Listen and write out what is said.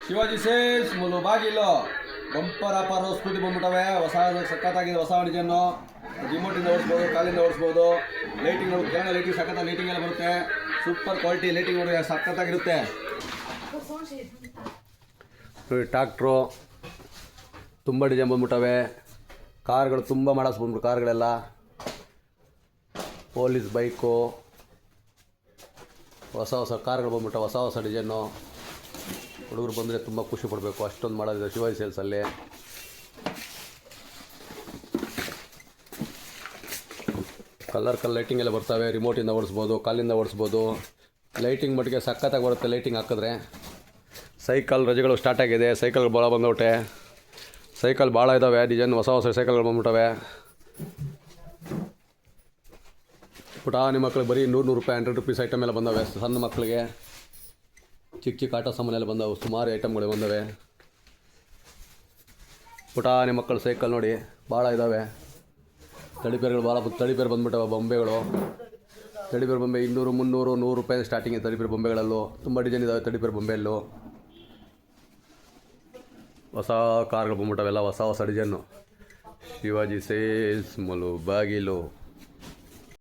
Shivaji sales ಬಾಗಿಲು bumper offer scooty ಬಂದ್ಬಿಟ್ಟವೆ. ಹೊಸ ಸಖತ್ತಾಗಿದೆ, ಹೊಸ ಡಿಸೈನು. ರಿಮೋಟಿಂದ ಓಡಿಸ್ಬೋದು, ಕಾಲಿಂದ ಓಡಿಸ್ಬೋದು. ಲೈಟಿಂಗ್ ನೋಡಿ, ಕೆಳಗಡೆ ಲೈಟಿಂಗ್ ಸಖತ್ತಾಗಿ ಲೈಟಿಂಗ್ ಎಲ್ಲ ಬರುತ್ತೆ. ಸೂಪರ್ ಕ್ವಾಲಿಟಿ ಲೈಟಿಂಗ್ ನೋಡಿ ಸಖತ್ತಾಗಿರುತ್ತೆ. ಟ್ರಾಕ್ಟ್ರು ತುಂಬ ಡಿಸೈನ್ ಬಂದ್ಬಿಟ್ಟವೆ. ಕಾರ್ಗಳು ತುಂಬ ಮಾಡಿಸ್ಬೋದು, ಕಾರ್ಗಳೆಲ್ಲ ಪೊಲೀಸ್ ಬೈಕು, ಹೊಸ ಹೊಸ ಕಾರ್ಗಳು ಬಂದ್ಬಿಟ್ಟು ಹೊಸ ಹೊಸ ಡಿಸೈನು. ಹುಡುಗರು ಬಂದರೆ ತುಂಬ ಖುಷಿ ಪಡಬೇಕು, ಅಷ್ಟೊಂದು ಮಾಡೋದಿದೆ ಶಿವಾಜಿ ಸೇಲ್ಸಲ್ಲಿ. ಕಲರ್ ಲೈಟಿಂಗ್ ಎಲ್ಲ ಬರ್ತವೆ. ರಿಮೋಟಿಂದ ಓಡಿಸ್ಬೋದು, ಕಾಲಿಂದ ಓಡಿಸ್ಬೋದು. ಲೈಟಿಂಗ್ ಮಟ್ಟಿಗೆ ಸಖತ್ತಾಗಿ ಬರುತ್ತೆ ಲೈಟಿಂಗ್ ಹಾಕಿದ್ರೆ. ಸೈಕಲ್ ರಜೆಗಳು ಸ್ಟಾರ್ಟ್ ಆಗಿದೆ, ಸೈಕಲ್ಗಳು ಭಾಳ ಬಂದೋಟೆ. ಸೈಕಲ್ ಭಾಳ ಇದ್ದಾವೆ, ಡಿಸೈನ್ ಹೊಸ ಹೊಸ ಸೈಕಲ್ಗಳು ಬಂದ್ಬಿಟ್ಟವೆ. ಪುಟಾಣಿ ಮಕ್ಕಳಿಗೆ ಬರೀ 100 ರೂಪಾಯಿ 100 ರೂಪೀಸ್ ಐಟಮ್ ಎಲ್ಲ ಬಂದವೆ. ಸಣ್ಣ ಮಕ್ಕಳಿಗೆ ಚಿಕ್ಕ ಚಿಕ್ಕ ಆಟ ಸಾಮಾನೆಲ್ಲ ಬಂದವು, ಸುಮಾರು ಐಟಮ್ಗಳು ಬಂದವೆ. ಪುಟಾಣಿ ಮಕ್ಕಳು ಸೈಕಲ್ ನೋಡಿ ಭಾಳ ಇದ್ದಾವೆ. ತಡಿಪೇರುಗಳು ಭಾಳ ತಡಿಪೇರು ಬಂದ್ಬಿಟ್ಟವೆ. ಬೊಂಬೆಗಳು ತಡಿಪೇರು ಬೊಂಬೆ 200, 300, 100 ರೂಪಾಯಿ ಸ್ಟಾರ್ಟಿಂಗ್ ತಡಿಪೇರು ಬೊಂಬೆಗಳಲ್ಲೂ ತುಂಬ ಡಿಸೈನ್ ಇದ್ದಾವೆ. ತಡಿಪೇರು ಬೊಂಬೆಯಲ್ಲೂ ಹೊಸ ಕಾರ್ಗಳು ಬಂದ್ಬಿಟ್ಟವೆಲ್ಲ ಹೊಸ ಹೊಸ ಡಿಸೈನು. ಶಿವಾಜಿ ಸೇಲ್ಸ್ ಬಾಗಿಲು.